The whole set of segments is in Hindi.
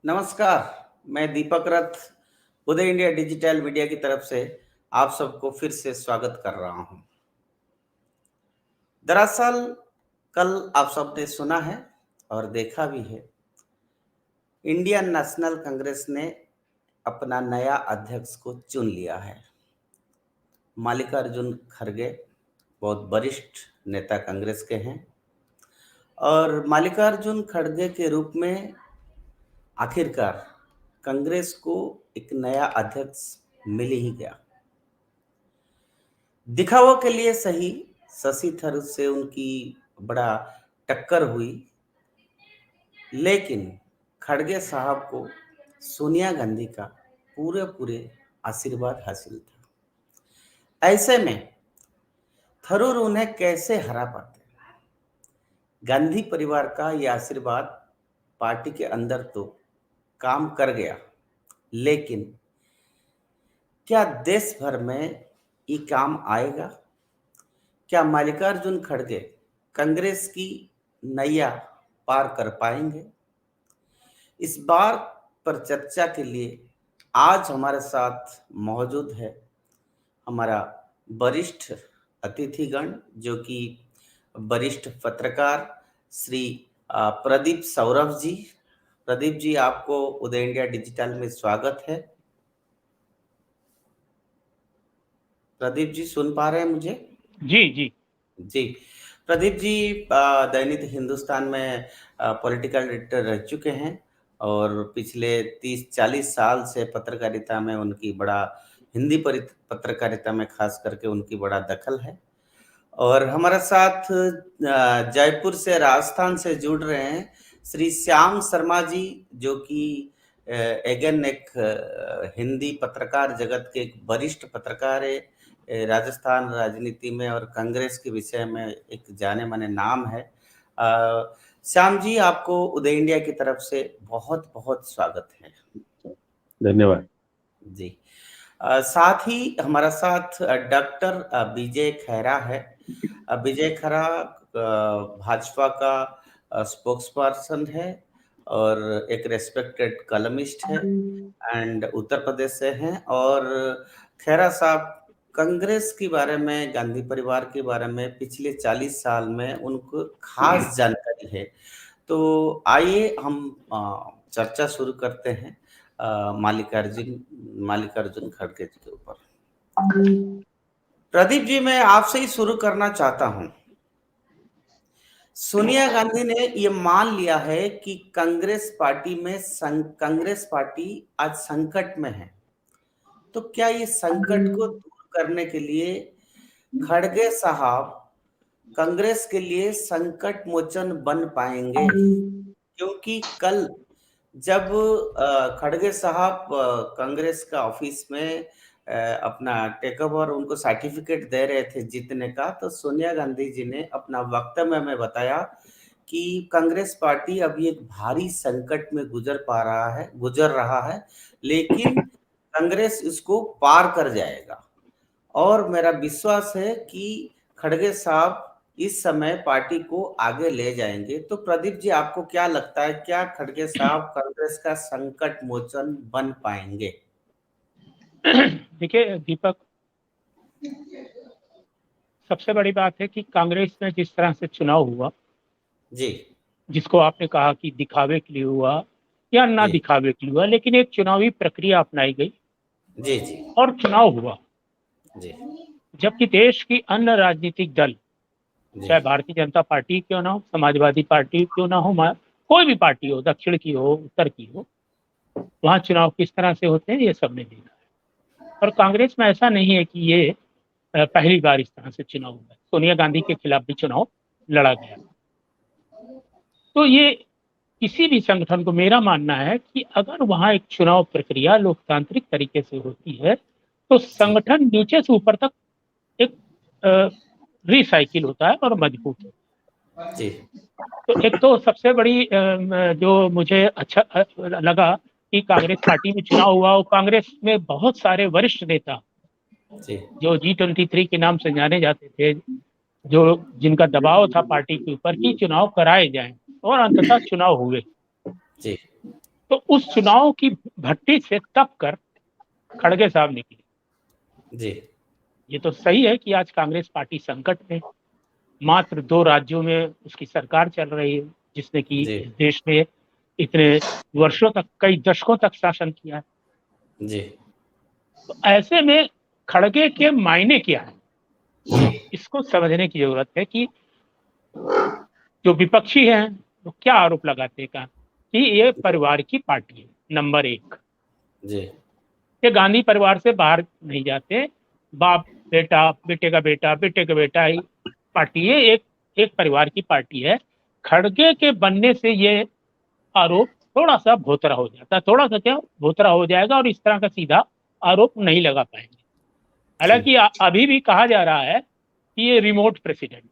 नमस्कार, मैं दीपक रथ उदय इंडिया डिजिटल मीडिया की तरफ से आप सबको फिर से स्वागत कर रहा हूं। दरअसल कल आप सबने सुना है और देखा भी है, इंडियन नेशनल कांग्रेस ने अपना नया अध्यक्ष को चुन लिया है। मल्लिकार्जुन खड़गे बहुत वरिष्ठ नेता कांग्रेस के हैं और मल्लिकार्जुन खड़गे के रूप में आखिरकार कांग्रेस को एक नया अध्यक्ष मिल ही गया। दिखावा के लिए सही, शशि थरूर से उनकी बड़ा टक्कर हुई, लेकिन खड़गे साहब को सोनिया गांधी का पूरे पूरे आशीर्वाद हासिल था। ऐसे में थरूर उन्हें कैसे हरा पाते? गांधी परिवार का यह आशीर्वाद पार्टी के अंदर तो काम कर गया, लेकिन क्या देश भर में ये काम आएगा? क्या मल्लिकार्जुन खड़गे कांग्रेस की नैया पार कर पाएंगे? इस बार पर चर्चा के लिए आज हमारे साथ मौजूद है हमारा वरिष्ठ अतिथिगण, जो कि वरिष्ठ पत्रकार श्री प्रदीप सौरभ जी। प्रदीप जी, आपको उदय इंडिया डिजिटल में स्वागत है। प्रदीप जी, सुन पा रहे हैं मुझे? जी जी जी। प्रदीप जी दैनिक हिंदुस्तान में पॉलिटिकल एडिटर रह चुके हैं और पिछले 30-40 साल से पत्रकारिता में उनकी बड़ा हिंदी पत्रकारिता में खास करके उनकी बड़ा दखल है। और हमारे साथ जयपुर से, राजस्थान से जुड़ रहे हैं श्री श्याम शर्मा जी, जो कि एगेन एक हिंदी पत्रकार जगत के एक वरिष्ठ पत्रकार है। राजस्थान राजनीति में और कांग्रेस के विषय में एक जाने माने नाम है। श्याम जी, आपको उदय इंडिया की तरफ से बहुत बहुत स्वागत है। धन्यवाद जी। साथ ही हमारा साथ डॉक्टर विजय खैरा है। विजय खैरा भाजपा का स्पोक्स पर्सन है और एक रेस्पेक्टेड कॉलमिस्ट है एंड उत्तर प्रदेश से हैं। और खैरा साहब कांग्रेस के बारे में, गांधी परिवार के बारे में पिछले 40 साल में उनको खास जानकारी है। तो आइए हम चर्चा शुरू करते हैं मल्लिकार्जुन खड़गे जी के ऊपर। प्रदीप जी, मैं आपसे ही शुरू करना चाहता हूं। सोनिया गांधी ने ये मान लिया है कि कांग्रेस पार्टी आज संकट में है, तो क्या ये संकट को दूर करने के लिए खड़गे साहब कांग्रेस के लिए संकट मोचन बन पाएंगे? क्योंकि कल जब खड़गे साहब कांग्रेस का ऑफिस में अपना टेक ओवर, उनको सर्टिफिकेट दे रहे थे जीतने का, तो सोनिया गांधी जी ने अपना वक्तव्य में बताया कि कांग्रेस पार्टी अभी एक भारी संकट में गुजर रहा है, लेकिन कांग्रेस इसको पार कर जाएगा। और मेरा विश्वास है कि खड़गे साहब इस समय पार्टी को आगे ले जाएंगे। तो प्रदीप जी, आपको क्या लगता है, क्या खड़गे साहब कांग्रेस का संकट मोचन बन पाएंगे? देखिए दीपक, सबसे बड़ी बात है कि कांग्रेस में जिस तरह से चुनाव हुआ, जी जिसको आपने कहा कि दिखावे के लिए हुआ या ना जी दिखावे के लिए हुआ, लेकिन एक चुनावी प्रक्रिया अपनाई गई जी जी और चुनाव हुआ। जी जबकि देश की अन्य राजनीतिक दल, जी चाहे भारतीय जनता पार्टी क्यों ना हो, समाजवादी पार्टी क्यों ना हो, कोई भी पार्टी हो, दक्षिण की हो, उत्तर की हो, वहां चुनाव किस तरह से होते हैं ये सबने देखा है। और कांग्रेस में ऐसा नहीं है कि ये पहली बार इस तरह से चुनाव हुआ है। सोनिया गांधी के खिलाफ भी चुनाव लड़ा गया। तो ये किसी भी संगठन को, मेरा मानना है कि अगर वहां एक चुनाव प्रक्रिया लोकतांत्रिक तरीके से होती है तो जी संगठन नीचे से ऊपर तक एक रिसाइकिल होता है और मजबूत होता जी है। तो एक तो सबसे बड़ी जो मुझे अच्छा लगा कि कांग्रेस पार्टी में चुनाव हुआ और कांग्रेस में बहुत सारे वरिष्ठ नेता जी जो G23 के नाम से जाने जाते थे, जो जिनका दबाव था पार्टी के ऊपर कि चुनाव कराए जाएं, और अंततः चुनाव हुए। जी तो उस चुनाव की भट्टी से तप कर खड़गे साहब निकले। जी ये तो सही है कि आज कांग्रेस पार्टी संकट में, मात्र 2 राज्यों में उसकी सरकार चल रही है, जिसने कि जी इस देश में इतने वर्षों तक, कई दशकों तक शासन किया है। जी तो ऐसे में खड़गे के मायने क्या है, जी इसको समझने की जरूरत है कि जो विपक्षी हैं वो क्या आरोप लगाते हैं कि ये परिवार की पार्टी है, नंबर 1। जी ये गांधी परिवार से बाहर नहीं जाते, बाप बेटा, बेटे का बेटा, बेटे का बेटा ही पार्टी है, एक एक परिवार की पार्टी है। खड़गे के बनने से ये आरोप थोड़ा सा भोतरा हो जाता है, थोड़ा सा क्या भोतरा हो जाएगा, और इस तरह का सीधा आरोप नहीं लगा पाएंगे। हालांकि जी अभी भी कहा जा रहा है कि ये रिमोट प्रेसिडेंट।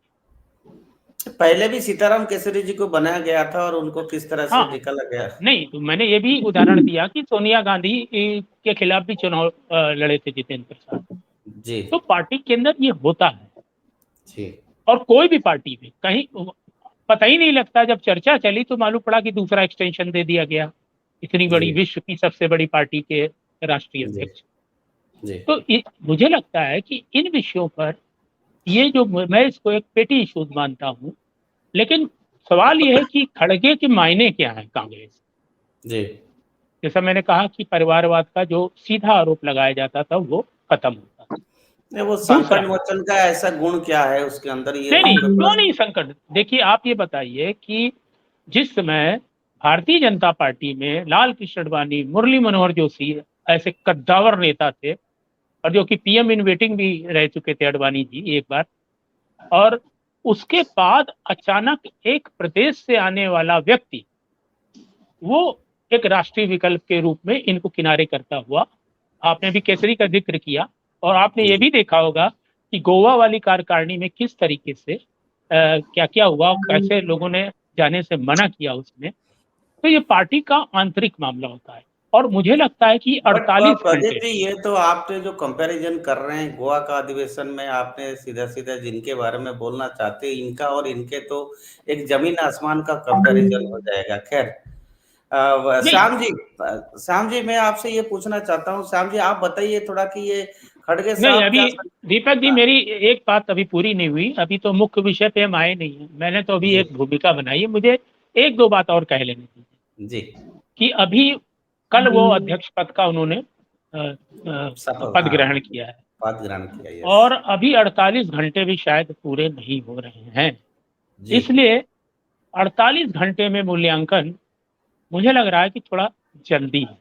पहले भी सीताराम केसरी जी को बनाया गया था और उनको किस तरह से हाँ, निकाला गया। नहीं तो मैंने ये भी उदाहरण दिया कि सोनिया गांधी के खिलाफ भी चुनाव लड़े थे जितेंद्र प्रसाद। जी तो पार्टी के अंदर ये होता है, जी और कोई भी पार्टी में कहीं पता ही नहीं लगता। जब चर्चा चली तो मालूम पड़ा कि दूसरा एक्सटेंशन दे दिया गया, इतनी बड़ी जी विश्व की सबसे बड़ी पार्टी के राष्ट्रीय जी अध्यक्ष। जी तो मुझे लगता है कि इन विषयों पर ये जो, मैं इसको एक पेटी इशूज मानता हूँ, लेकिन सवाल ये है कि खड़गे के मायने क्या है कांग्रेस। जी जैसा मैंने कहा कि परिवारवाद का जो सीधा आरोप लगाया जाता था वो खत्म होता था। नहीं, वो दूसरा, संकट मोचन का ऐसा गुण क्या है उसके अंदर, ये नहीं नहीं, हम पे क्यों प्रश्न। नहीं संकट। देखिए, आप ये बताइए कि जिस समय भारतीय जनता पार्टी में लाल कृष्ण आडवाणी, मुरली मनोहर जोशी ऐसे कद्दावर नेता थे, और जो कि पीएम इन वेटिंग भी रह चुके थे आडवाणी जी एक बार, और उसके बाद अचानक एक प्रदेश से आने वाला व्यक्ति वो एक राष्ट्रीय विकल्प के रूप में इनको किनारे करता हुआ, आपने भी केसरी का जिक्र किया, और आपने ये जी भी देखा होगा कि गोवा वाली कार्यकारिणी में किस तरीके से क्या क्या हुआ, कैसे लोगों ने जाने से मना किया उसमें। तो ये पार्टी का आंतरिक मामला होता है, और मुझे लगता है कि बट 48 प्रदीप घंटे। जी, ये तो आपने जो कंपैरिजन कर रहे हैं गोवा का अधिवेशन में, आपने सीधा सीधा जिनके बारे में बोलना चाहते हैं, इनका और इनके तो एक जमीन आसमान का कंपैरिजन हो जाएगा। खैर नहीं श्याम जी, श्याम जी मैं आपसे ये पूछना चाहता हूँ, श्याम जी आप बताइए थोड़ा कि ये खड़गे नहीं, साहब अभी क्या दीपक जी, मेरी एक बात अभी पूरी नहीं हुई। अभी तो मुख्य विषय पे हम आए नहीं है, मैंने तो अभी जी एक भूमिका बनाई है। मुझे एक दो बात और कह लेनी चाहिए जी कि अभी कल वो अध्यक्ष पद का उन्होंने सफल, पद हाँ, ग्रहण किया है, पद ग्रहण किया, यस। और अभी 48 घंटे भी शायद पूरे नहीं हो रहे हैं। जी इसलिए 48 घंटे में मूल्यांकन मुझे लग रहा है कि थोड़ा जल्दी है।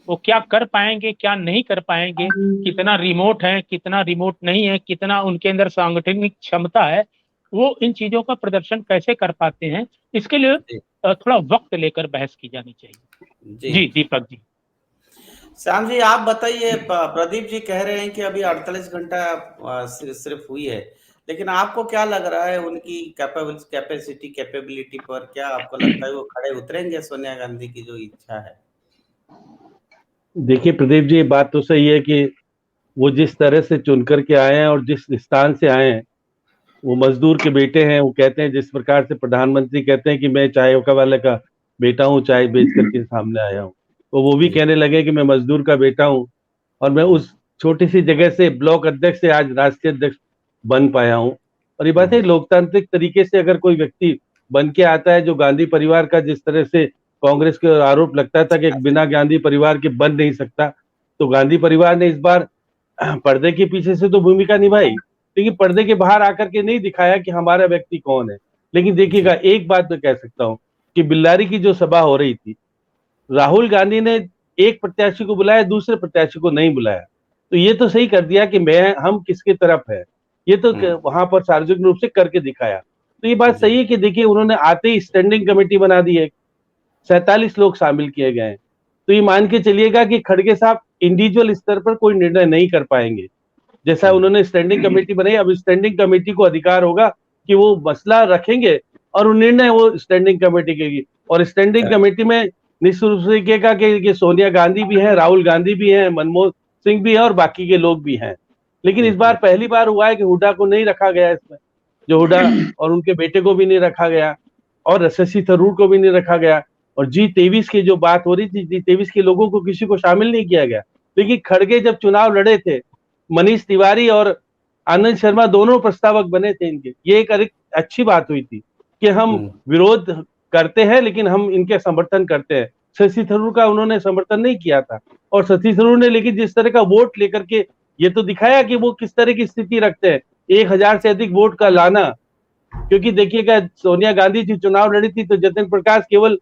वो क्या कर पाएंगे, क्या नहीं कर पाएंगे, कितना रिमोट है, कितना रिमोट नहीं है, कितना उनके अंदर सांगठनिक क्षमता है, वो इन चीजों का प्रदर्शन कैसे कर पाते हैं, इसके लिए जी थोड़ा वक्त लेकर बहस की जानी चाहिए। जी जी दीपक जी। श्याम जी आप बताइए, प्रदीप जी कह रहे हैं कि अभी 48 घंटा सिर्फ हुई है, लेकिन आपको क्या लग रहा है उनकी कैपेसिटी कैपेबिलिटी पर, क्या आपको लगता है वो खड़े उतरेंगे सोनिया गांधी की जो इच्छा है? देखिए प्रदीप जी, ये बात तो सही है कि वो जिस तरह से चुन करके आए हैं और जिस स्थान से आए हैं, वो मजदूर के बेटे हैं। वो कहते हैं, जिस प्रकार से प्रधानमंत्री कहते हैं कि मैं चाय वाले का बेटा हूँ, चाय बेच करके सामने आया हूँ, तो वो भी जी कहने लगे कि मैं मजदूर का बेटा हूँ, और मैं उस छोटी सी जगह से ब्लॉक अध्यक्ष से आज राष्ट्रीय अध्यक्ष बन पाया हूँ। और ये बात है, लोकतांत्रिक तरीके से अगर कोई व्यक्ति बन के आता है, जो गांधी परिवार का जिस तरह से कांग्रेस के आरोप लगता था कि एक बिना गांधी परिवार के बन नहीं सकता, तो गांधी परिवार ने इस बार पर्दे के पीछे से तो भूमिका निभाई, लेकिन पर्दे के बाहर आकर के नहीं दिखाया कि हमारा व्यक्ति कौन है। लेकिन जी देखिएगा, एक बात मैं कह सकता हूँ कि बिल्लारी की जो सभा हो रही थी, राहुल गांधी ने एक प्रत्याशी को बुलाया, दूसरे प्रत्याशी को नहीं बुलाया, तो ये तो सही कर दिया कि मैं हम किसके तरफ है, ये तो वहां पर सार्वजनिक रूप से करके दिखाया। तो ये बात जी सही है कि देखिए, उन्होंने आते ही स्टैंडिंग कमेटी बना दी है, 47 लोग शामिल किए गए हैं। तो ये मान के चलिएगा कि खड़गे साहब इंडिविजुअल स्तर पर कोई निर्णय नहीं कर पाएंगे। जैसा उन्होंने स्टैंडिंग कमेटी बनाई, अब स्टैंडिंग कमेटी को अधिकार होगा कि वो मसला रखेंगे और वो निर्णय वो स्टैंडिंग कमेटी करेगी। और स्टैंडिंग करेक्ट। कमेटी में निश्चित रूप से कहेगा कि सोनिया गांधी भी है, राहुल गांधी भी है, मनमोहन सिंह भी है, और बाकी के लोग भी हैं। लेकिन इस बार पहली बार हुआ है कि हुड्डा को नहीं रखा गया इसमें, जो हुड्डा और उनके बेटे को भी नहीं रखा गया, और शशि थरूर को भी नहीं रखा गया। और G23 की जो बात हो रही थी, G23 के लोगों को किसी को शामिल नहीं किया गया। लेकिन खड़गे जब चुनाव लड़े थे, मनीष तिवारी और आनंद शर्मा दोनों प्रस्तावक बने थे इनके। ये एक अच्छी बात हुई थी कि हम विरोध करते हैं लेकिन हम इनके समर्थन करते हैं। शशि थरूर का उन्होंने समर्थन नहीं किया था, और शशि थरूर ने लेकिन जिस तरह का वोट लेकर के ये तो दिखाया कि वो किस तरह की स्थिति रखते हैं, 1000 से अधिक वोट का लाना। क्योंकि देखिएगा, सोनिया गांधी जी चुनाव लड़ी थी तो जतिन प्रकाश केवल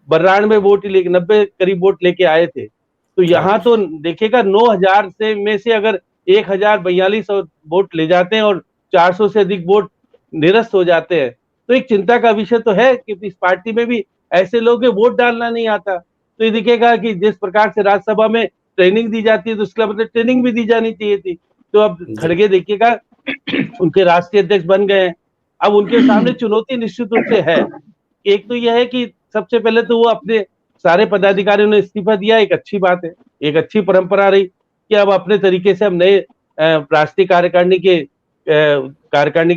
92 वोट लेके 90 करीब वोट लेके आए थे। तो यहाँ तो देखिएगा 9000 में से अगर 1042 वोट ले जाते हैं और 400 से अधिक वोट निरस्त हो जाते हैं, तो एक चिंता का विषय तो है कि इस पार्टी में भी ऐसे लोग हैं वोट डालना नहीं आता। तो ये दिखेगा कि जिस प्रकार से राज्यसभा में ट्रेनिंग दी जाती है तो उसका मतलब ट्रेनिंग भी दी जानी चाहिए थी। तो अब खड़गे देखिएगा उनके राष्ट्रीय अध्यक्ष बन गए हैं। अब उनके सामने चुनौती निश्चित रूप से है। एक तो यह है कि सबसे पहले तो वो अपने सारे पदाधिकारियों ने इस्तीफा दिया, एक अच्छी बात है, एक अच्छी परंपरा रही कि अब अपने तरीके से हम नए राष्ट्रीय कार्यकारिणी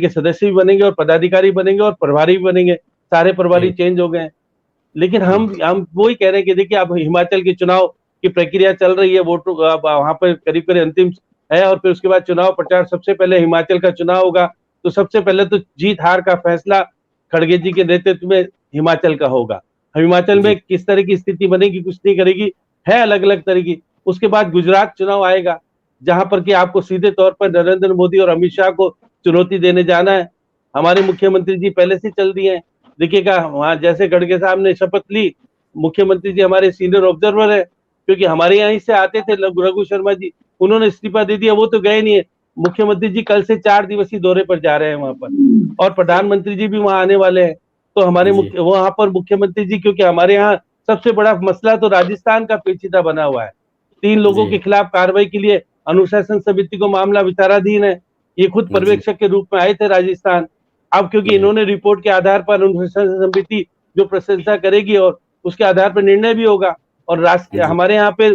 के सदस्य भी बनेंगे और पदाधिकारी बनेंगे और प्रभारी भी बनेंगे। सारे प्रभारी चेंज हो गए। लेकिन हम वो ही कह रहे हैं कि देखिए अब हिमाचल के चुनाव की प्रक्रिया चल रही है, वोटों वहां पर करीब करीब अंतिम है, और फिर उसके बाद चुनाव प्रचार, सबसे पहले हिमाचल का चुनाव होगा। तो सबसे पहले तो जीत हार का फैसला खड़गे जी के नेतृत्व में हिमाचल का होगा। हिमाचल में किस तरह की स्थिति बनेगी, कुछ नहीं करेगी, है अलग अलग तरह की। उसके बाद गुजरात चुनाव आएगा, जहां पर कि आपको सीधे तौर पर नरेंद्र मोदी और अमित शाह को चुनौती देने जाना है। हमारे मुख्यमंत्री जी पहले से चल दिए हैं। देखिएगा वहां जैसे खड़गे साहब ने शपथ ली, मुख्यमंत्री जी हमारे सीनियर ऑब्जर्वर है, क्योंकि हमारे यहाँ से आते थे रघु शर्मा जी, उन्होंने इस्तीफा दे दिया, वो तो गए नहीं है। मुख्यमंत्री जी कल से 4 दिवसीय दौरे पर जा रहे हैं वहां पर, और प्रधानमंत्री जी भी वहां आने वाले हैं। तो हमारे वहां पर मुख्यमंत्री जी, क्योंकि हमारे यहाँ सबसे बड़ा मसला तो राजस्थान का पेचीदा बना हुआ है। 3 लोगों के खिलाफ कार्रवाई के लिए अनुशासन समिति को मामला विचाराधीन है। ये खुद पर्यवेक्षक के रूप में आए थे राजस्थान। अब क्योंकि इन्होंने रिपोर्ट के आधार पर अनुशासन समिति जो प्रशंसा करेगी और उसके आधार पर निर्णय भी होगा। और हमारे यहाँ पे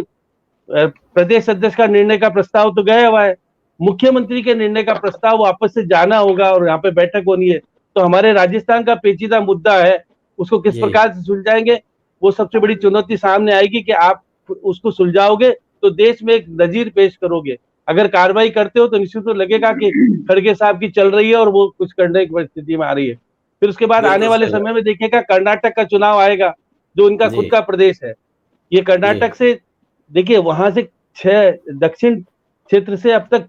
प्रदेश अध्यक्ष का निर्णय का प्रस्ताव तो गया हुआ है, मुख्यमंत्री के निर्णय का प्रस्ताव वापस से जाना होगा और यहाँ पे बैठक होनी है। तो हमारे राजस्थान का पेचीदा मुद्दा है, उसको किस प्रकार से सुलझाएंगे, वो सबसे बड़ी चुनौती सामने आएगी कि आप उसको सुलझाओगे तो देश में एक नजीर पेश करोगे। अगर कार्रवाई करते हो तो निश्चित तो लगेगा कि खड़गे साहब की चल रही है और वो कुछ करने की परिस्थिति में आ रही है। फिर उसके बाद आने वाले समय में देखिएगा कर्नाटक का चुनाव आएगा, जो उनका खुद का प्रदेश है। ये कर्नाटक से देखिए, वहां से 6 दक्षिण क्षेत्र से अब तक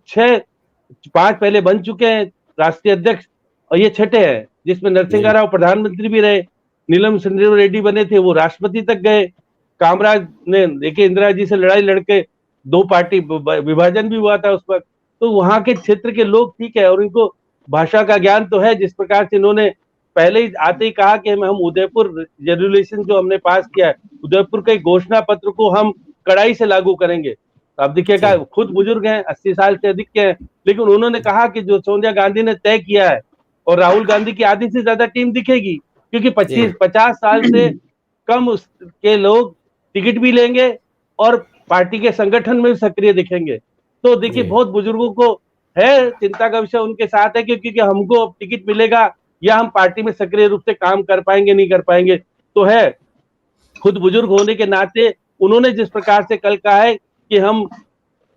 5 पहले बन चुके हैं राष्ट्रीय अध्यक्ष, और ये 6ठे हैं, जिसमें नरसिंहा राव प्रधानमंत्री भी रहे, नीलम संजीव रेड्डी बने थे, वो राष्ट्रपति तक गए। कामराज ने देखिए इंदिरा जी से लड़ाई लड़के 2 पार्टी विभाजन भी हुआ था उस वक्त। तो वहां के क्षेत्र के लोग ठीक है, और उनको भाषा का ज्ञान तो है। जिस प्रकार से इन्होंने पहले ही आते ही कहा कि हम उदयपुर रेजोल्यूशन जो हमने पास किया है, उदयपुर के घोषणा पत्र को हम कड़ाई से लागू करेंगे। तो अब देखिएगा, खुद बुजुर्ग हैं, 80 साल से अधिक के हैं, लेकिन उन्होंने कहा कि जो सोनिया गांधी ने तय किया है, और राहुल गांधी की आधी से ज्यादा टीम दिखेगी, क्योंकि 50 साल से कम के लोग टिकट भी लेंगे और पार्टी के संगठन में भी सक्रिय दिखेंगे। तो देखिए, बहुत बुजुर्गों को है चिंता का विषय उनके साथ है, क्योंकि हमको टिकट मिलेगा या हम पार्टी में सक्रिय रूप से काम कर पाएंगे नहीं कर पाएंगे। तो है, खुद बुजुर्ग होने के नाते उन्होंने जिस प्रकार से कल कहा है कि हम,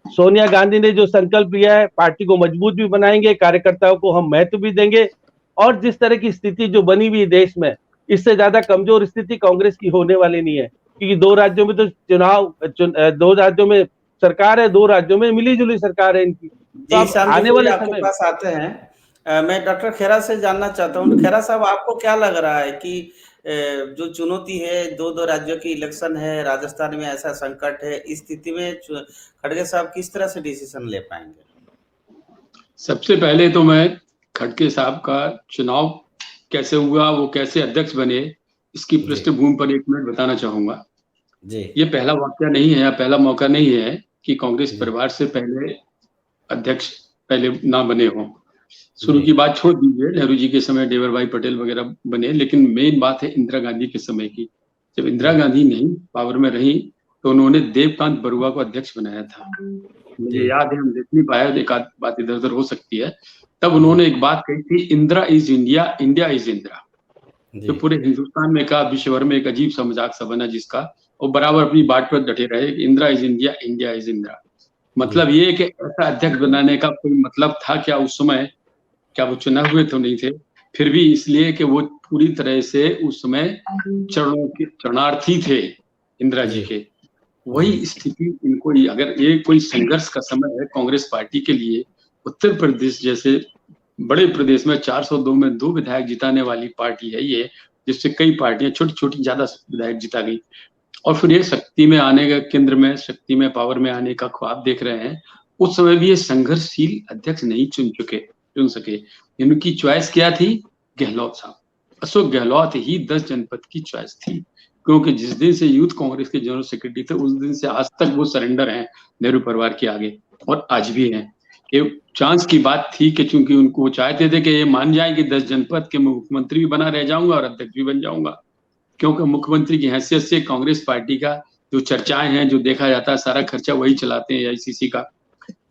सोनिया गांधी ने जो संकल्प लिया है, पार्टी को मजबूत भी बनाएंगे, कार्यकर्ताओं को हम महत्व भी देंगे, और जिस तरह की स्थिति जो बनी हुई देश में, इससे ज्यादा कमजोर स्थिति कांग्रेस की होने वाली नहीं है। क्योंकि 2 राज्यों में तो 2 राज्यों में सरकार है, 2 राज्यों में मिली जुली सरकार है इनकी। तो आने वाले आपके पास आते हैं, मैं डॉक्टर खेरा से जानना चाहता हूँ, खेरा साहब, आपको क्या लग रहा है कि जो चुनौती है, 2 राज्यों की इलेक्शन है, राजस्थान में ऐसा संकट है, इस स्थिति में खड़गे साहब किस तरह से डिसीजन ले पाएंगे? सबसे पहले तो मैं खड़गे साहब का चुनाव कैसे हुआ, वो कैसे अध्यक्ष बने, इसकी पृष्ठभूमि पर 1 मिनट बताना चाहूंगा। ये पहला वाकया नहीं है या पहला मौका नहीं है कि कांग्रेस परिवार से पहले अध्यक्ष पहले ना बने हों। शुरू की बात छोड़ दीजिए, नेहरू जी के समय डेवर भाई पटेल वगैरह बने, लेकिन मेन बात है इंदिरा गांधी के समय की। जब इंदिरा गांधी नहीं पावर में रही तो उन्होंने देवकांत बरुआ को अध्यक्ष बनाया था। मुझे याद है, हम देख नहीं पाया, एक आध बात इधर उधर हो सकती है। तब उन्होंने एक बात कही थी, Indira is India, India is Indira. जो पूरे हिंदुस्तान में का विश्व भर में एक अजीब सा मजाक सा बना जिसका, और बराबर अपनी बात पर डटे रहे, Indira is India, India is Indira. मतलब ये कि ऐसा अध्यक्ष बनाने का कोई मतलब था क्या उस समय? क्या वो चुने हुए तो नहीं थे, फिर भी इसलिए कि वो पूरी तरह से उस समय चरणों के शरणार्थी थे इंदिरा जी के। वही स्थिति इनको, अगर ये कोई संघर्ष का समय है कांग्रेस पार्टी के लिए, उत्तर प्रदेश जैसे बड़े प्रदेश में 402 में 2 विधायक जिताने वाली पार्टी है ये, जिससे कई पार्टियां छोटी छोटी ज्यादा विधायक जिता गई, और फिर ये शक्ति में आने का, केंद्र में शक्ति में पावर में आने का ख्वाब देख रहे हैं। उस समय भी ये संघर्षशील अध्यक्ष नहीं चुन सके। इनकी चॉइस क्या थी? गहलोत साहब, अशोक गहलोत ही 10 जनपद की चॉइस थी, क्योंकि जिस दिन से यूथ कांग्रेस के जनरल सेक्रेटरी थे उस दिन से आज तक वो सरेंडर हैं नेहरू परिवार के आगे, और आज भी हैं। एक चांस की बात थी कि चूंकि उनको चाहते थे कि ये मान जाए कि 10 जनपद के मुख्यमंत्री भी बना रह जाऊंगा और अध्यक्ष भी बन जाऊंगा, क्योंकि मुख्यमंत्री की हैसियत से कांग्रेस पार्टी का जो चर्चाएं हैं, जो देखा जाता है, सारा खर्चा वही चलाते हैं आईसीसी का,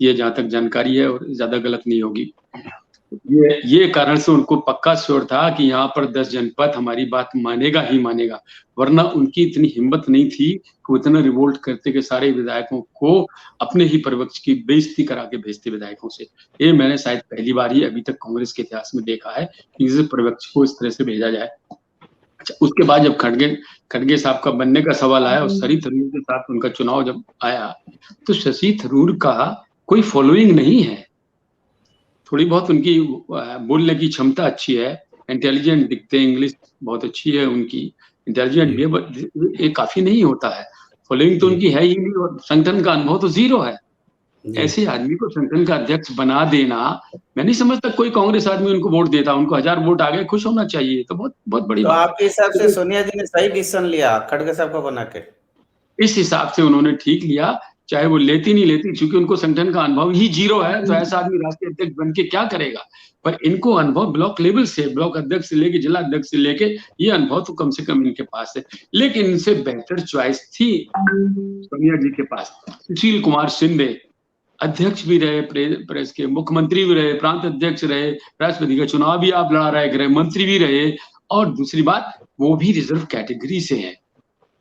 ये जहां तक जानकारी है, और ज्यादा गलत नहीं होगी। ये कारण से उनको पक्का श्योर था कि यहाँ पर 10 जनपद हमारी बात मानेगा ही मानेगा, वरना उनकी इतनी हिम्मत नहीं थी कि वो इतना रिवोल्ट करते कि सारे विधायकों को अपने ही परिपक्ष की बेइज्जती करा के भेजते विधायकों से। ये मैंने शायद पहली बार ही अभी तक कांग्रेस के इतिहास में देखा है कि किसी परिपक्ष को इस तरह से भेजा जाए। अच्छा, उसके बाद जब खड़गे साहब का बनने का सवाल आया और शशि थरूर के साथ उनका चुनाव जब आया, तो शशि थरूर का कोई फॉलोइंग नहीं है। थोड़ी बहुत उनकी बोलने की क्षमता अच्छी है, इंटेलिजेंट दिखते हैं, इंग्लिश बहुत अच्छी है उनकी, इंटेलिजेंट भी है, बट ये काफी नहीं होता है। फॉलोइंग तो उनकी है ही नहीं, और संगठन का अनुभव तो जीरो है। ऐसे आदमी को संगठन का अध्यक्ष बना देना, मैं नहीं समझता कोई कांग्रेस आदमी उनको वोट देता। उनको 1000 वोट आ गए, खुश होना चाहिए, तो बहुत बहुत बड़ी बात। आपके हिसाब से सोनिया जी ने सही डिसीजन लिया खड़गे साहब को बना के? इस हिसाब से उन्होंने ठीक लिया, चाहे वो लेती नहीं लेती, क्योंकि उनको संगठन का अनुभव ही जीरो है, तो ऐसा आदमी राष्ट्रीय अध्यक्ष बन के क्या करेगा? पर इनको अनुभव ब्लॉक लेवल से, ब्लॉक अध्यक्ष से लेके जिला अध्यक्ष से लेके, ये अनुभव तो कम से कम इनके पास है। लेकिन इनसे बेहतर चॉइस थी सोनिया जी के पास। सुशील कुमार शिंदे अध्यक्ष भी रहे प्रेस के, मुख्यमंत्री भी रहे, प्रांत अध्यक्ष रहे, राष्ट्रपति का चुनाव भी आप लड़ा रहे, गृह मंत्री भी रहे, और दूसरी बात वो भी रिजर्व कैटेगरी से है।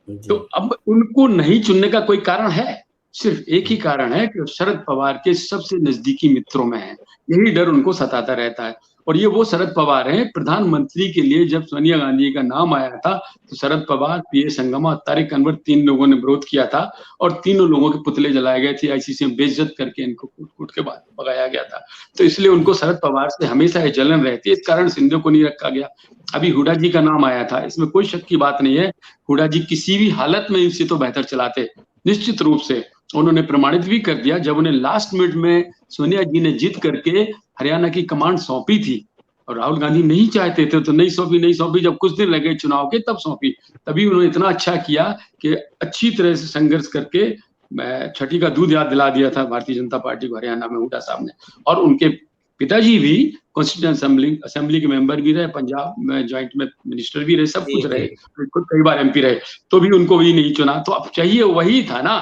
तो अब उनको नहीं चुनने का कोई कारण है? सिर्फ एक ही कारण है कि शरद पवार के सबसे नजदीकी मित्रों में है, यही डर उनको सताता रहता है। और ये वो शरद पवार हैं, प्रधानमंत्री के लिए जब सोनिया गांधी का नाम आया था तो शरद पवार, पीए संगमा, तारिक अनवर, 3 लोगों ने विरोध किया था, और तीनों लोगों के पुतले जलाए गए थे, आईसीसी में बेइज्जत करके इनको कूट के बाद भगाया गया था। तो इसलिए उनको शरद पवार से हमेशा ये जलन रहती है, इस कारण सिंधु को नहीं रखा गया। अभी हुडा जी का नाम आया था, इसमें कोई शक की बात नहीं है, हुडा जी किसी भी हालत में इनसे तो बेहतर चलाते, निश्चित रूप से। उन्होंने प्रमाणित भी कर दिया जब उन्हें लास्ट मिनट में सोनिया जी ने जीत करके हरियाणा की कमांड सौंपी थी, और राहुल गांधी नहीं चाहते थे तो नहीं सौंपी, जब कुछ दिन लगे चुनाव के तब सौंपी। तभी उन्होंने इतना अच्छा किया कि अच्छी तरह से संघर्ष करके छठी का दूध याद दिला दिया था भारतीय जनता पार्टी को हरियाणा में हुडा साहब ने। और उनके पिताजी भी कॉन्स्टिट्यूएंट असेंबली के मेंबर भी रहे, पंजाब में ज्वाइंट में मिनिस्टर भी रहे, सब कुछ रहे, कई बार एमपी रहे, तो भी उनको भी नहीं चुना। तो अब चाहिए वही था ना,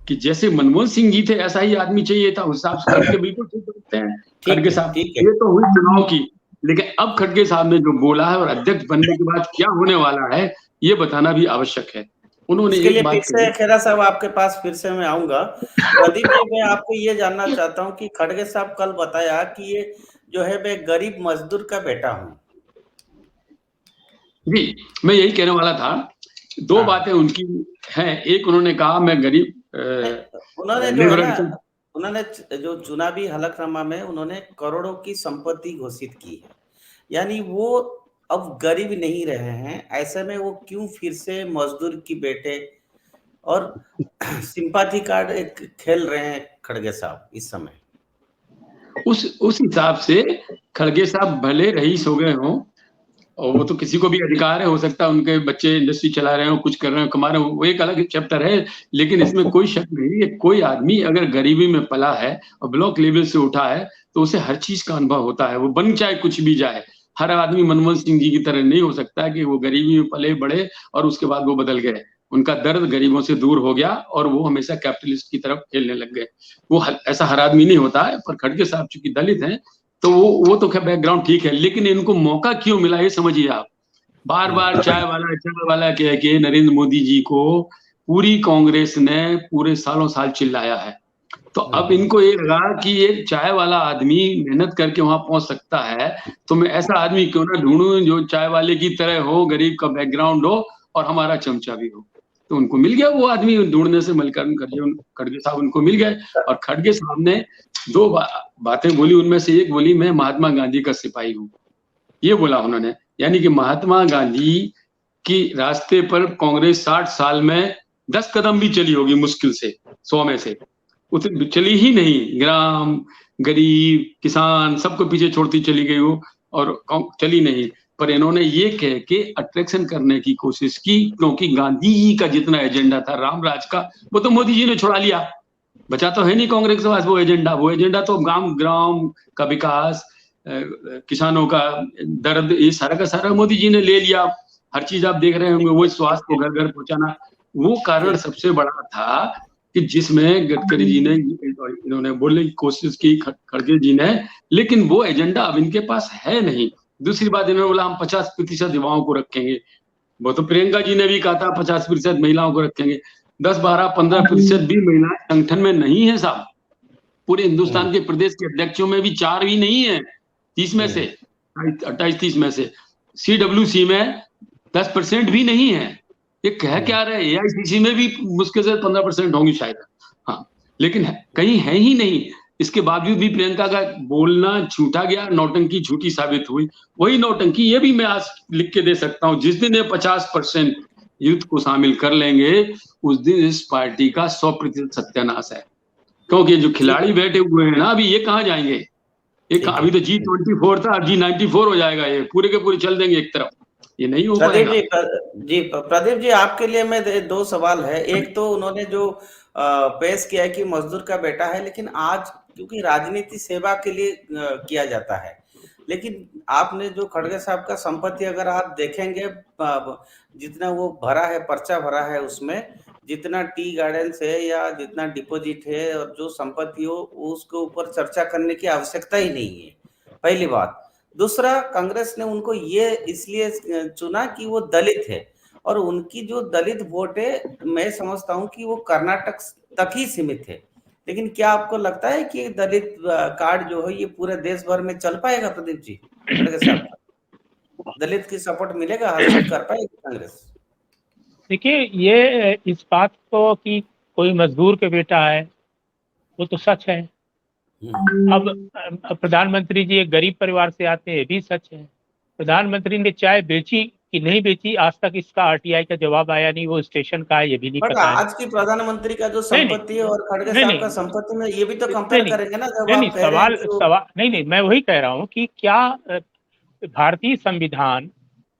कि जैसे मनमोहन सिंह जी थे ऐसा ही आदमी चाहिए था, उस हिसाब से करके बिल्कुल ठीक करते हैं खड़गे साहब। ये तो हुई चुनाव की, लेकिन अब खड़गे साहब ने जो बोला है और अध्यक्ष बनने के बाद क्या होने वाला है, ये बताना भी आवश्यक है। उन्होंने इसके लिए फिर से खेरा साहब आपके पास फिर से मैं आऊंगा। प्रदीप जी, मैं आपको ये जानना चाहता हूँ कि खड़गे साहब कल बताया कि ये जो है मैं गरीब मजदूर का बेटा हूँ। जी, मैं यही कहने वाला था। 2 बातें उनकी हैं। एक, उन्होंने कहा मैं गरीब, उन्होंने जो है ना, उन्होंने जो चुनावी हलफनामा में उन्होंने करोड़ों की संपत्ति घोषित की है, यानी वो अब गरीब नहीं रहे हैं। ऐसे में वो क्यों फिर से मजदूर की बेटे और सिंपैथी कार्ड खेल रहे हैं खड़गे साहब इस समय? उस हिसाब से खड़गे साहब भले रईस हो गए हों, और वो तो किसी को भी अधिकार है, हो सकता है उनके बच्चे इंडस्ट्री चला रहे हो, कुछ कर रहे हो, कमा रहे हो, वो एक अलग चैप्टर है। लेकिन इसमें कोई शक नहीं है, कोई आदमी अगर गरीबी में पला है और ब्लॉक लेवल से उठा है तो उसे हर चीज का अनुभव होता है, वो बन चाहे कुछ भी जाए। हर आदमी मनमोहन सिंह जी की तरह नहीं हो सकता कि वो गरीबी में पले बड़े और उसके बाद वो बदल गए। उनका दर्द गरीबों से दूर हो गया और वो हमेशा कैपिटलिस्ट की तरफ खेलने लग गए। वो ऐसा हर आदमी नहीं होता है, पर खड़गे साहब चूंकि दलित हैं तो वो तो क्या बैकग्राउंड ठीक है, लेकिन इनको मौका क्यों मिला ये समझिए आप। बार बार चाय वाला कह के नरेंद्र मोदी जी को पूरी कांग्रेस ने पूरे सालों साल चिल्लाया है। तो अब इनको ये लगा कि ये चाय वाला आदमी मेहनत करके वहां पहुंच सकता है, तो मैं ऐसा आदमी क्यों ना ढूंढूं जो चाय वाले की तरह हो, गरीब का बैकग्राउंड हो और हमारा चमचा भी हो। तो उनको मिल गया वो आदमी, ढूंढने से मल्लिकार्जुन खड़गे साहब उनको मिल गए। और खड़गे साहब ने दो बातें बोली, उनमें से एक बोली, मैं महात्मा गांधी का सिपाही हूँ, ये बोला उन्होंने। यानी कि महात्मा गांधी की रास्ते पर कांग्रेस 60 साल में 10 कदम भी चली होगी मुश्किल से, 100 में से उतनी चली ही नहीं। ग्राम, गरीब, किसान सबको पीछे छोड़ती चली गई हो और चली नहीं। पर इन्होंने ये कह के अट्रैक्शन करने की कोशिश की, क्योंकि गांधी जी का जितना एजेंडा था राम राज का, वो तो मोदी जी ने छुड़ा लिया। बचा तो है नहीं कांग्रेस के पास वो एजेंडा तो ग्राम का विकास, किसानों का दर्द, ये सारा का सारा मोदी जी ने ले लिया। हर चीज आप देख रहे होंगे, वो स्वास्थ्य को घर घर पहुंचाना, वो कारण सबसे बड़ा था कि जिसमें गडकरी जी ने इन्होंने बोलने की कोशिश की, खड़गे जी ने, लेकिन वो एजेंडा अब इनके पास है नहीं। दूसरी बात, इन्होंने बोला हम 50% युवाओं को रखेंगे, वो तो प्रियंका जी ने भी कहा था 50% महिलाओं को रखेंगे। 10, 12, 15% भी महिलाएं संगठन में नहीं है साहब। पूरे हिंदुस्तान के प्रदेश के अध्यक्षों में भी 4 भी नहीं है 30 में से, 28-30 में से। CWC में 10% भी नहीं है। ये कह क्या रहे, AICC में भी मुश्किल से 15% होंगी शायद, हाँ, लेकिन कहीं है ही नहीं। इसके बावजूद भी प्रियंका का बोलना छूटा गया, नौटंकी झूठी साबित हुई। वही नौटंकी ये भी मैं आज लिख के दे सकता हूँ, जिस दिन ये 50% यूथ को शामिल कर लेंगे, उस दिन इस पार्टी का 100% सत्यानाश है। क्योंकि जो खिलाड़ी बैठे हुए हैं ना, अभी ये कहाँ जाएंगे? अभी तो G24 था, अब G94 हो जाएगा। ये पूरे के पूरे चल देंगे एक तरफ, ये नहीं हो पाएगा। प्रदीप जी, आपके लिए मैं 2 सवाल है। एक तो उन्होंने जो पेश किया है कि मजदूर का बेटा है, लेकिन आज क्योंकि राजनीति सेवा के लिए किया जाता है, लेकिन आपने जो खड़गे साहब का संपत्ति अगर आप देखेंगे, जितना वो भरा है, पर्चा भरा है, उसमें जितना टी गार्डन्स है या जितना डिपॉजिट है और जो संपत्ति हो, उसके ऊपर चर्चा करने की आवश्यकता ही नहीं है, पहली बात। दूसरा, कांग्रेस ने उनको ये इसलिए चुना कि वो दलित है, और उनकी जो दलित वोट है, मैं समझता हूं कि वो कर्नाटक तक ही सीमित है। लेकिन क्या आपको लगता है कि दलित कार्ड जो है ये पूरे देश भर में चल पाएगा? प्रदीप जी, दलित की सपोर्ट मिलेगा, हासिल कर पाएगी कांग्रेस? देखिए, ये इस बात को कि कोई मजदूर के बेटा है, वो तो सच है। अब प्रधानमंत्री जी एक गरीब परिवार से आते हैं, ये भी सच है। प्रधानमंत्री ने चाय बेची कि नहीं बेची, आज तक इसका RTI का जवाब आया नहीं, वो स्टेशन का है ये भी नहीं पता है। आज की प्रधानमंत्री का जो संपत्ति है और खड़गे साहब का संपत्ति में, ये भी तो कंपेयर करेंगे ना, जब आप कह रहे हैं कि सवाल नहीं, मैं वही कह रहा हूँ कि क्या भारतीय संविधान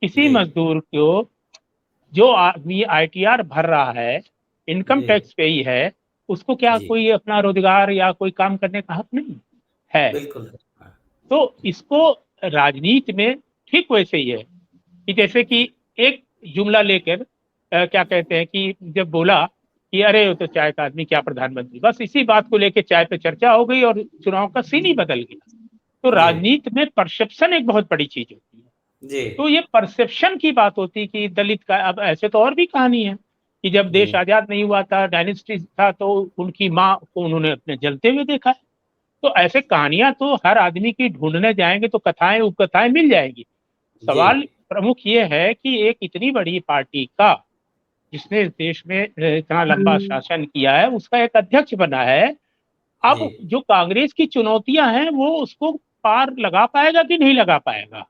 किसी मजदूर को, जो आदमी ITR भर रहा है, इनकम टैक्स पे ही है, उसको क्या कोई अपना रोजगार या कोई काम करने का हक नहीं है? बिल्कुल। तो इसको राजनीति में ठीक वैसे ही है कि जैसे कि एक जुमला लेकर क्या कहते हैं कि जब बोला कि अरे तो चाय का आदमी क्या प्रधानमंत्री, बस इसी बात को लेकर चाय पे चर्चा हो गई और चुनाव का सीन ही बदल गया। तो राजनीति में परसेप्शन एक बहुत बड़ी चीज होती है। तो ये परसेप्शन की बात होती है कि दलित का, अब ऐसे तो और भी कहानी है कि जब देश आजाद नहीं हुआ था, डायनेस्टी था, तो उनकी माँ को उन्होंने अपने जलते हुए देखा है। तो ऐसे कहानियां तो हर आदमी की ढूंढने जाएंगे तो कथाएं उपकथाएं मिल जाएंगी। सवाल प्रमुख ये है कि एक इतनी बड़ी पार्टी का, जिसने इस देश में इतना लंबा शासन किया है, उसका एक अध्यक्ष बना है। अब जो कांग्रेस की चुनौतियां हैं, वो उसको पार लगा पाएगा कि नहीं लगा पाएगा?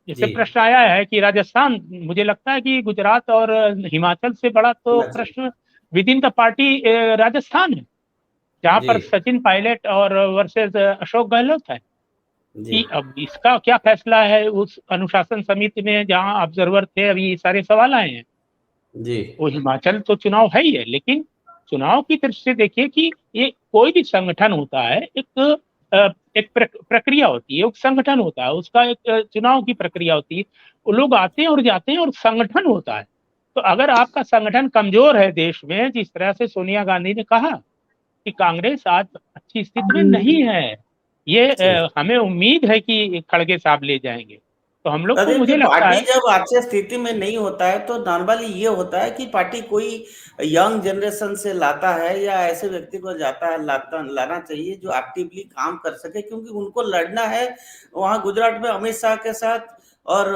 जैसे प्रश्न आया है कि राजस्थान, मुझे लगता है कि गुजरात और हिमाचल से बड़ा तो प्रश्न with in the party Rajasthan है, जहां पर सचिन पायलट और वर्सेस अशोक गहलोत है। कि अब इसका क्या फैसला है उस अनुशासन समिति में जहां ऑब्जर्वर थे, अभी सारे सवाल आए हैं। वो हिमाचल तो चुनाव है ही है, लेकिन चुनाव की दृष्टि से देखिए कि ये कोई भी संगठन होता है, एक प्रक्रिया होती है, एक संगठन होता है, उसका एक चुनाव की प्रक्रिया होती है। वो लोग आते हैं और जाते हैं और संगठन होता है। तो अगर आपका संगठन कमजोर है देश में, जिस तरह से सोनिया गांधी ने कहा कि कांग्रेस आज अच्छी स्थिति में नहीं है, ये हमें उम्मीद है कि खड़गे साहब ले जाएंगे। तो हम लोग को, प्रदीप जी, मुझे लगता पार्टी है, जब अच्छे स्थिति में नहीं होता है तो नॉर्मली ये होता है कि पार्टी कोई यंग जनरेशन से लाता है या ऐसे व्यक्ति को लाना चाहिए जो एक्टिवली काम कर सके, क्योंकि उनको लड़ना है वहां गुजरात में अमित शाह के साथ और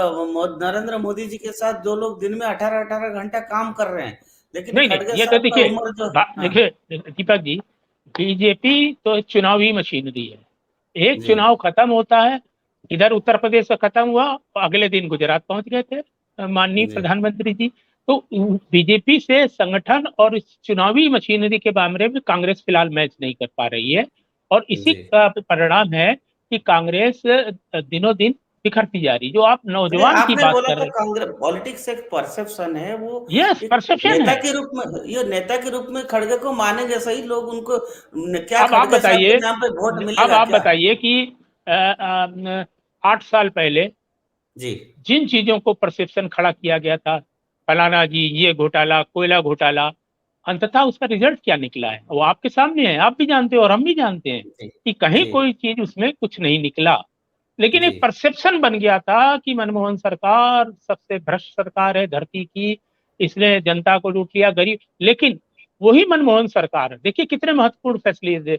नरेंद्र मोदी जी के साथ, जो लोग दिन में 18-18 घंटा काम कर रहे हैं। लेकिन नहीं खड़गे ये तो साहब का देखिए, उम्र जो हाँ देखिए दीपक जी, बीजेपी तो चुनावी मशीनरी है। एक जी चुनाव खत्म होता है, इधर उत्तर प्रदेश से खत्म हुआ, अगले दिन गुजरात पहुंच गए थे माननीय जी प्रधानमंत्री जी। तो बीजेपी से संगठन और इस चुनावी मशीनरी के मामले में कांग्रेस फिलहाल मैच नहीं कर पा रही है, और इसी जी। का परिणाम है कि कांग्रेस दिनों दिन बिखरती जा रही। जो आप नहीं, नौजवान की आपने बात बोला कर था रहे, कांग्रेस पॉलिटिक्स एक परसेप्शन है, वो यस एक परसेप्शन नेता है। के रूप में, ये नेता के रूप में खड़गे को मानेंगे सही लोग उनको? क्या अब आप खड़गे साहब के बताइए, नाम पे वोट अब मिलेगा आप क्या? बताइए कि 8 साल पहले जी जिन चीजों को परसेप्शन खड़ा किया गया था, फलाना जी ये घोटाला, कोयला घोटाला, अंततः उसका रिजल्ट क्या निकला है वो आपके सामने है। आप भी जानते हो और हम भी जानते हैं जी कि कहीं जी कोई चीज उसमें कुछ नहीं निकला। लेकिन जी एक परसेप्शन बन गया था कि मनमोहन सरकार सबसे भ्रष्ट सरकार है धरती की, इसने जनता को लूट लिया, गरीब। लेकिन वही मनमोहन सरकार, देखिए कितने महत्वपूर्ण फैसले, जी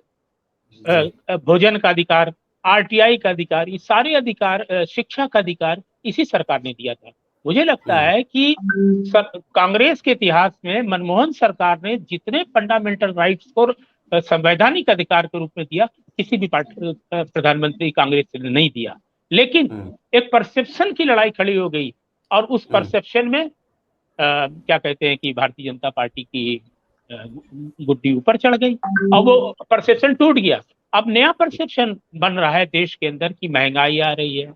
भोजन का अधिकार, आरटीआई का अधिकार, ये सारे अधिकार, शिक्षा का अधिकार इसी सरकार ने दिया था। मुझे लगता हम्म है कि कांग्रेस के इतिहास में मनमोहन सरकार ने जितने फंडामेंटल राइट्स को संवैधानिक अधिकार के रूप में दिया, किसी भी पार्टी प्रधानमंत्री कांग्रेस ने नहीं दिया। लेकिन हम्म एक परसेप्शन की लड़ाई खड़ी हो गई, और उस हम्म परसेप्शन में क्या कहते हैं कि भारतीय जनता पार्टी की गुड्डी ऊपर चढ़ गई, और वो परसेप्शन टूट गया। अब नया परसेप्शन बन रहा है देश के अंदर कि महंगाई आ रही है,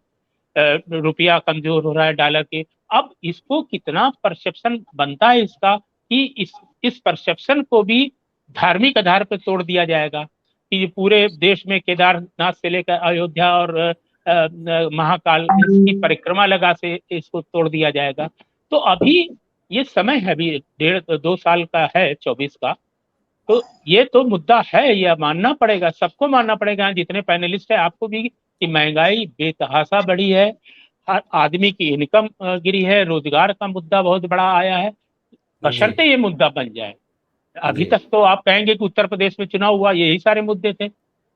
रुपया कमजोर हो रहा है डॉलर के। अब इसको कितना परसेप्शन बनता है इसका, कि इस परसेप्शन को भी धार्मिक आधार पर तोड़ दिया जाएगा, कि पूरे देश में केदारनाथ से लेकर अयोध्या और महाकाल की परिक्रमा लगा से इसको तोड़ दिया जाएगा। तो अभी ये समय है, अभी 1.5-2 साल का है 24 का। तो ये तो मुद्दा है, यह मानना पड़ेगा, सबको मानना पड़ेगा, जितने पैनलिस्ट है आपको भी, कि महंगाई बेतहाशा बढ़ी है, हर आदमी की इनकम गिरी है, रोजगार का मुद्दा बहुत बड़ा आया है, जी बशर्ते ये मुद्दा बन जाए। अभी जी तक तो आप कहेंगे कि उत्तर प्रदेश में चुनाव हुआ, यही सारे मुद्दे थे,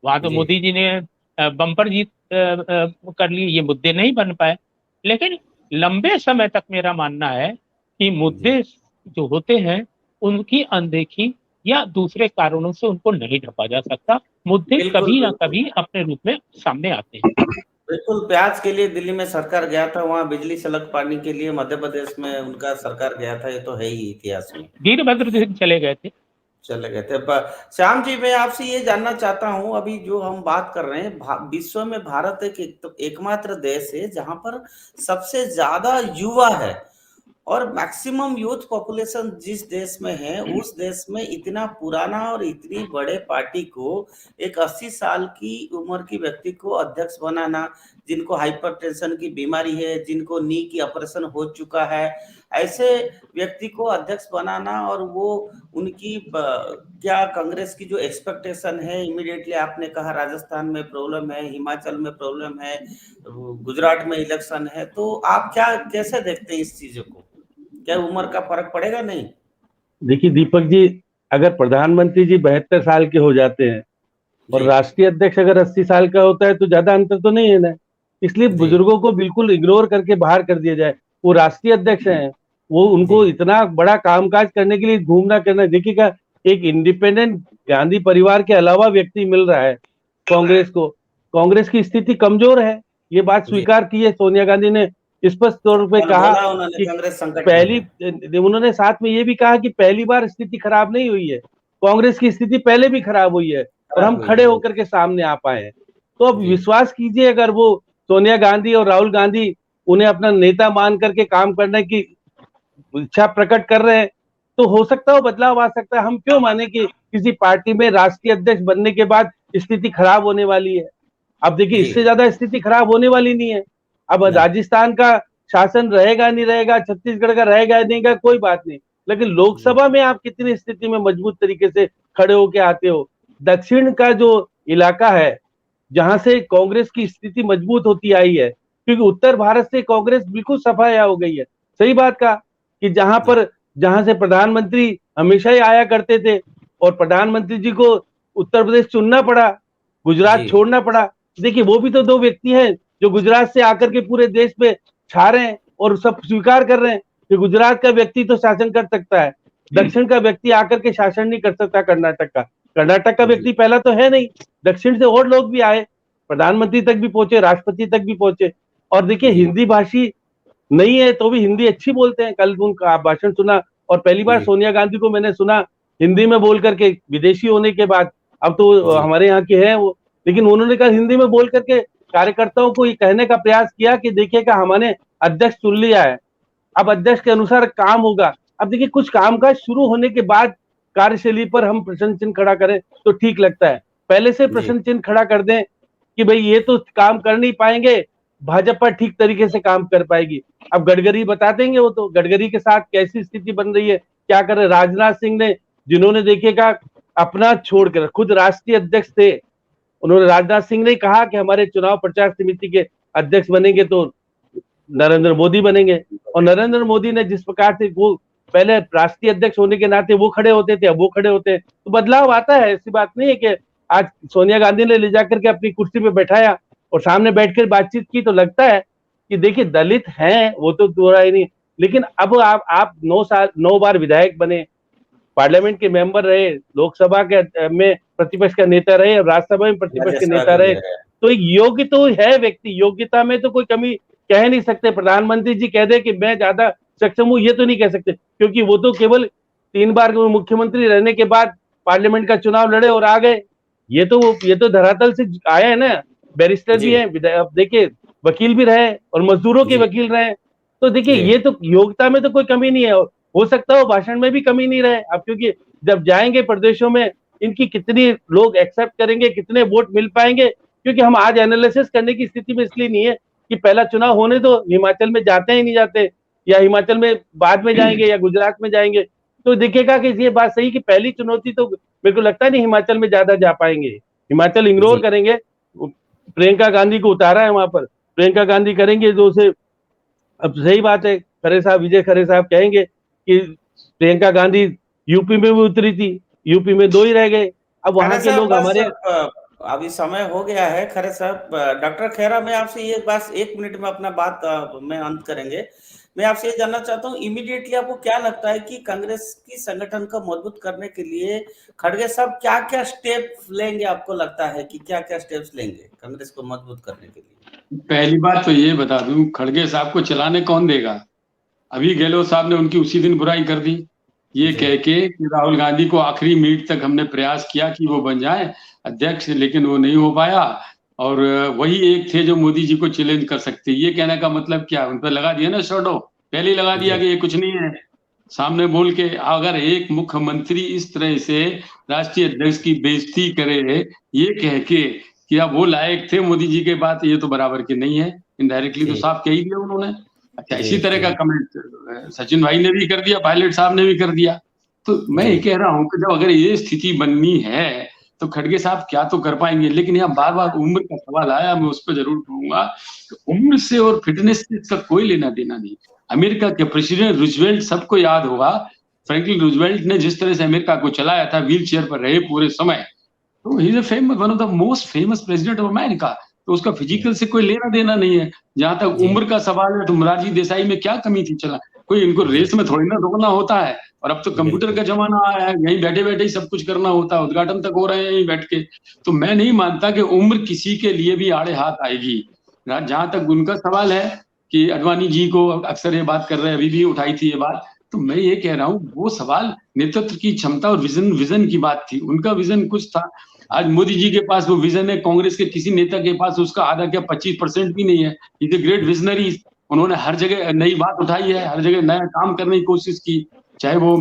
वहां तो जी मोदी जी ने बम्पर जीत कर ली, ये मुद्दे नहीं बन पाए। लेकिन लंबे समय तक मेरा मानना है कि जी मुद्दे जो होते हैं उनकी अनदेखी या दूसरे कारणों से उनको नहीं ढका जा सकता। मुद्दे बिल्कुल कभी ना बिल्कुल कभी अपने रूप में सामने आते हैं। बिल्कुल। प्याज के लिए दिल्ली में सरकार गया था, वहां बिजली सड़क पानी के लिए मध्य प्रदेश में उनका सरकार गया था, ये तो है ही इतिहास में। वीरभद्र सिंह चले गए थे। चले गए थे। श्याम जी, मैं आपसे ये जानना चाहता हूँ, अभी जो हम बात कर रहे हैं, विश्व में भारत एकमात्र देश है जहां पर सबसे ज्यादा युवा है, और मैक्सिमम यूथ पॉपुलेशन जिस देश में है, उस देश में इतना पुराना और इतनी बड़े पार्टी को एक 80 साल की उम्र की व्यक्ति को अध्यक्ष बनाना, जिनको हाइपरटेंशन की बीमारी है, जिनको नी की ऑपरेशन हो चुका है, ऐसे व्यक्ति को अध्यक्ष बनाना, और वो उनकी क्या कांग्रेस की जो एक्सपेक्टेशन है, इमीडिएटली आपने कहा राजस्थान में प्रॉब्लम है, हिमाचल में प्रॉब्लम है, गुजरात में इलेक्शन है, तो आप क्या कैसे देखते हैं इस चीजों को? क्या उम्र का फर्क पड़ेगा? नहीं। देखिए दीपक जी, अगर प्रधानमंत्री जी 72 साल के हो जाते हैं और जी राष्ट्रीय अध्यक्ष अगर 80 साल का होता है तो ज्यादा अंतर तो नहीं है ना। इसलिए जी बुजुर्गों को बिल्कुल इग्नोर करके बाहर कर दिया जाए। वो राष्ट्रीय अध्यक्ष हैं, वो जी उनको इतना बड़ा कामकाज करने के लिए घूमना करना, देखिएगा एक इंडिपेंडेंट गांधी परिवार के अलावा व्यक्ति मिल रहा है कांग्रेस को। कांग्रेस की स्थिति कमजोर है, ये बात जी स्वीकार की है सोनिया गांधी ने, स्पष्ट तौर पे कहा बोला उन्होंने, कि कांग्रेस संकट में पहली, है। उन्होंने साथ में ये भी कहा कि पहली बार स्थिति खराब नहीं हुई है, कांग्रेस की स्थिति पहले भी खराब हुई है और खराब हम हुई खड़े है। होकर के सामने आ पाए हैं। तो अब जी विश्वास कीजिए, अगर वो सोनिया गांधी और राहुल गांधी उन्हें अपना नेता मान करके काम करने की इच्छा प्रकट कर रहे हैं, तो हो सकता है बदलाव आ सकता है। हम क्यों माने कि किसी पार्टी में राष्ट्रीय अध्यक्ष बनने के बाद स्थिति खराब होने वाली है। अब देखिए, जी इससे ज्यादा स्थिति खराब होने वाली नहीं है। अब नहीं। राजस्थान का शासन रहेगा नहीं रहेगा, छत्तीसगढ़ का रहेगा नहीं का कोई बात नहीं, लेकिन जी लोकसभा में आप कितनी स्थिति में मजबूत तरीके से खड़े होके आते हो। दक्षिण का जो इलाका है, जहां से कांग्रेस की स्थिति मजबूत होती आई है, क्योंकि उत्तर भारत से कांग्रेस बिल्कुल सफाया हो गई है। सही बात कहा कि जहां से प्रधानमंत्री हमेशा ही आया करते थे और प्रधानमंत्री जी को उत्तर प्रदेश चुनना पड़ा, गुजरात छोड़ना पड़ा। देखिए वो भी तो दो व्यक्ति हैं जो गुजरात से आकर के पूरे देश पे छा रहे हैं और सब स्वीकार कर रहे हैं कि गुजरात का व्यक्ति तो शासन कर सकता है, दक्षिण का व्यक्ति आकर के शासन नहीं कर सकता। कर्नाटक का व्यक्ति पहला तो है नहीं, दक्षिण से और लोग भी आए, प्रधानमंत्री तक भी पहुंचे, राष्ट्रपति तक भी पहुंचे। और देखिए हिंदी भाषी नहीं है तो भी हिंदी अच्छी बोलते हैं। कल उनका भाषण सुना और पहली बार सोनिया गांधी को मैंने सुना हिंदी में बोल करके, विदेशी होने के बाद, अब तो हमारे यहाँ के हैं वो, लेकिन उन्होंने कहा हिंदी में बोल करके कार्यकर्ताओं को ये कहने का प्रयास किया कि देखिएगा हमने अध्यक्ष चुन लिया है, अब अध्यक्ष के अनुसार काम होगा। अब देखिए कुछ कामकाज शुरू होने के बाद कार्यशैली पर हम प्रश्न चिन्ह खड़ा करें तो ठीक लगता है, पहले से प्रश्न चिन्ह खड़ा कर दें कि भाई ये तो काम कर नहीं पाएंगे, भाजपा ठीक तरीके से काम कर पाएगी। अब गडकरी बता देंगे, वो तो गडकरी के साथ कैसी स्थिति बन रही है, क्या कर रहे। राजनाथ सिंह ने, जिन्होंने देखिएगा अपना छोड़कर खुद राष्ट्रीय अध्यक्ष थे, उन्होंने, राजनाथ सिंह ने कहा कि हमारे चुनाव प्रचार समिति के अध्यक्ष बनेंगे तो नरेंद्र मोदी बनेंगे। और नरेंद्र मोदी ने जिस प्रकार से, वो पहले राष्ट्रीय अध्यक्ष होने के नाते वो खड़े होते थे, अब वो खड़े होते हैं, तो बदलाव आता है। ऐसी बात नहीं है कि आज सोनिया गांधी ने ले जाकर के अपनी कुर्सी पे बैठाया और सामने बैठकर बातचीत की तो लगता है कि देखिए दलित हैं, वो तो दोहरा ही नहीं, लेकिन अब आप 9 बार विधायक बने, पार्लियामेंट के मेंबर रहे, लोकसभा के में प्रतिपक्ष का नेता रहे और राज्यसभा में प्रतिपक्ष के नेता रहे, तो एक योग्य तो है व्यक्ति, योग्यता में तो कोई कमी कह नहीं सकते। प्रधानमंत्री जी कह दे कि मैं ज्यादा सक्षम हूं, ये तो नहीं कह सकते, क्योंकि वो तो केवल 3 बार मुख्यमंत्री रहने के बाद पार्लियामेंट का चुनाव लड़े और आ गए। ये तो धरातल से आया है ना, बैरिस्टर भी है, अब देखिए वकील भी रहे और मजदूरों के वकील रहे, तो देखिए ये तो योग्यता में तो कोई कमी नहीं है। हो सकता है भाषण में भी कमी नहीं रहे, अब क्योंकि जब जाएंगे प्रदेशों में इनकी कितनी लोग एक्सेप्ट करेंगे, कितने वोट मिल पाएंगे, क्योंकि हम आज एनालिसिस करने की स्थिति में इसलिए नहीं है कि पहला चुनाव होने तो हिमाचल में जाते ही नहीं जाते, या हिमाचल में बाद में जाएंगे या गुजरात में जाएंगे, तो दिखेगा कि ये बात सही कि पहली चुनौती तो मेरे को लगता नहीं हिमाचल में ज्यादा जा पाएंगे, हिमाचल इग्नोर करेंगे। प्रियंका गांधी को उतारा है वहां पर, प्रियंका गांधी करेंगे जो उसे, अब सही बात है, खरे साहब, विजय खरे साहब कहेंगे कि प्रियंका गांधी यूपी में भी उतरी थी, यूपी में 2 ही रह गए। अब वहां के लोग हमारे, अभी समय हो गया है खरे साहब। डॉक्टर खेरा, मैं आपसे ये बस 1 मिनट में अपना बात में अंत करेंगे। मैं आपसे ये जानना चाहता हूँ, इमीडिएटली आपको क्या लगता है कि कांग्रेस की संगठन को मजबूत करने के लिए खड़गे साहब क्या क्या स्टेप लेंगे? आपको लगता है कि क्या क्या स्टेप्स लेंगे कांग्रेस को मजबूत करने के लिए? पहली बात तो ये बता दूं, खड़गे साहब को चलाने कौन देगा? अभी गहलोत साहब ने उनकी उसी दिन बुराई कर दी, ये कह के कि राहुल गांधी को आखिरी मिनट तक हमने प्रयास किया कि वो बन जाए अध्यक्ष, लेकिन वो नहीं हो पाया, और वही एक थे जो मोदी जी को चैलेंज कर सकते। ये कहने का मतलब क्या? उन पर लगा दिया ना शैडो, पहले ही लगा दिया कि ये कुछ नहीं है, सामने बोल के। अगर एक मुख्यमंत्री इस तरह से राष्ट्रीय अध्यक्ष की बेइज्जती करे, ये कह के कि अब वो लायक थे मोदी जी के बाद, ये तो बराबर के नहीं है। इनडायरेक्टली तो साफ कह ही दिया उन्होंने। अच्छा, इसी तरह का कमेंट सचिन भाई ने भी कर दिया, पायलट साहब ने भी कर दिया। तो मैं ये कह रहा हूँ कि जब अगर ये स्थिति बननी है तो खड़गे साहब क्या तो कर पाएंगे, लेकिन यहाँ बार बार उम्र का सवाल आया, मैं उस पर जरूर कहूंगा। तो उम्र से और फिटनेस से इसका कोई लेना देना नहीं। अमेरिका के प्रेसिडेंट रूजवेल्ट, सबको याद होगा, फ्रैंकलिन रूजवेल्ट ने जिस तरह से अमेरिका को चलाया था, व्हील चेयर पर रहे पूरे समय, तो he is famous, one of the most famous president of America. तो उसका फिजिकल से कोई लेना देना नहीं है। जहां तक उम्र का सवाल है तो मोरारजी देसाई में क्या कमी थी? चला कोई इनको रेस में थोड़ी ना रोकना होता है, और अब तो कंप्यूटर का जमाना आया है, यहीं बैठे बैठे ही सब कुछ करना होता है, उद्घाटन तक हो रहे हैं यहीं बैठ के। तो मैं नहीं मानता कि उम्र किसी के लिए भी आड़े हाथ आएगी। जहां तक उनका सवाल है कि अडवाणी जी को अक्सर ये बात कर रहे हैं, अभी भी उठाई थी ये बात, तो मैं ये कह रहा हूँ वो सवाल नेतृत्व की क्षमता और विजन की बात थी। उनका विजन कुछ था, आज मोदी जी के पास वो विजन है, कांग्रेस के किसी नेता के पास उसका आधा क्या 25% भी नहीं है। Is a great visionary. उन्होंने हर जगह नई बात उठाई है, हर जगह नया काम करने की कोशिश की, चाहे वो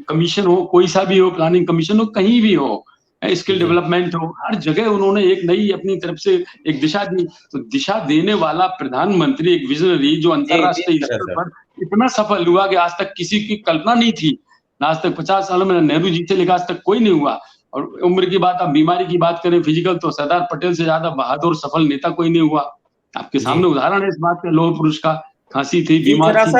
कमीशन हो, कोई सा भी हो, प्लानिंग कमीशन हो, कहीं भी हो, स्किल डेवलपमेंट हो, हर जगह उन्होंने एक नई अपनी तरफ से एक दिशा दी। तो दिशा देने वाला प्रधानमंत्री, एक विजनरी जो अंतरराष्ट्रीय स्तर पर इतना सफल हुआ कि आज तक किसी की कल्पना नहीं थी। आज तक 50 सालों में नेहरू जी से लेकर आज तक कोई नहीं हुआ। और उम्र की बात, आप बीमारी की बात करें, फिजिकल, तो सरदार पटेल से ज्यादा बहादुर सफल नेता कोई नहीं हुआ। आपके सामने उदाहरण है इस बात का, लोह पुरुष का, खांसी थी, बीमार थी।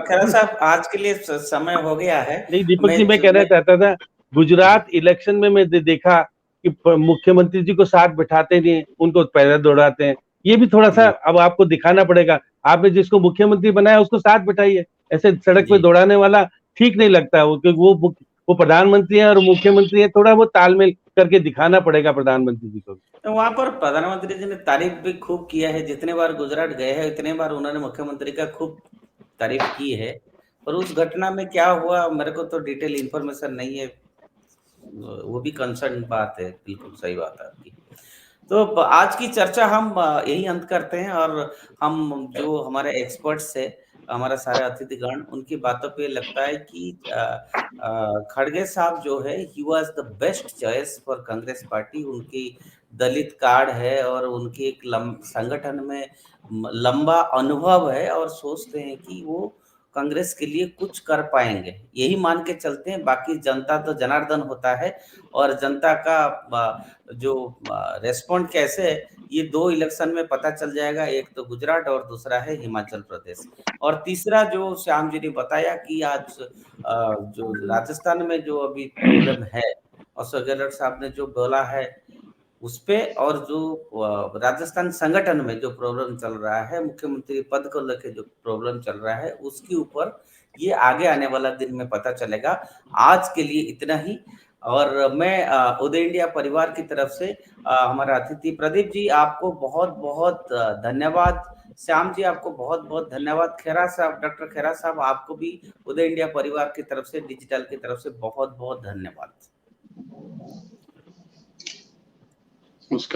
खैरा साहब आज के लिए समय हो गया है। नहीं दीपक जी, मैं कहना चाहता था, गुजरात इलेक्शन में मैं देखा कि मुख्यमंत्री जी को साथ बैठाते नहीं, उनको पैदल दौड़ाते हैं। ये भी थोड़ा सा अब आपको दिखाना पड़ेगा, आपने जिसको मुख्यमंत्री बनाया उसको साथ बैठाइए, ऐसे सड़क पे दौड़ाने वाला ठीक नहीं लगता है, क्योंकि वो प्रधानमंत्री है और मुख्यमंत्री है, थोड़ा वो तालमेल करके दिखाना पड़ेगा प्रधानमंत्री जी को। तो वहां पर प्रधानमंत्री जी ने तारीफ भी खूब किया है, जितने बार गुजरात गए हैं उतने बार उन्होंने मुख्यमंत्री का खूब तारीफ की है। और उस घटना में क्या हुआ मेरे को तो डिटेल इंफॉर्मेशन नहीं है, वो भी कंसर्न बात है, बिल्कुल सही बात है आपकी। तो आज की चर्चा हम यही अंत करते हैं, और हम जो हमारे एक्सपर्ट्स है, हमारा सारे अतिथिगण, उनकी बातों पे लगता है कि खड़गे साहब जो है he was the best choice for Congress party. उनकी दलित कार्ड है और उनके एक संगठन में लंबा अनुभव है, और सोचते हैं कि वो कांग्रेस के लिए कुछ कर पाएंगे, यही मान के चलते हैं। बाकी जनता तो जनार्दन होता है, और जनता का जो रेस्पॉन्ड कैसे है ये 2 इलेक्शन में पता चल जाएगा, एक तो गुजरात और दूसरा है हिमाचल प्रदेश। और तीसरा जो श्याम जी ने बताया कि आज जो राजस्थान में जो अभी प्रॉब्लम है, अशोक गहलोत साहब ने जो बोला है उस पे, और जो राजस्थान संगठन में जो प्रॉब्लम चल रहा है, मुख्यमंत्री पद को लेकर जो प्रॉब्लम चल रहा है, उसके ऊपर ये आगे आने वाला दिन में पता चलेगा। आज के लिए इतना ही। और मैं उदय इंडिया परिवार की तरफ से हमारा अतिथि प्रदीप जी, आपको बहुत बहुत धन्यवाद। श्याम जी आपको बहुत बहुत धन्यवाद। खेरा साहब, डॉक्टर खेरा साहब, आपको भी उदय इंडिया परिवार की तरफ से, डिजिटल की तरफ से बहुत बहुत धन्यवाद। उसका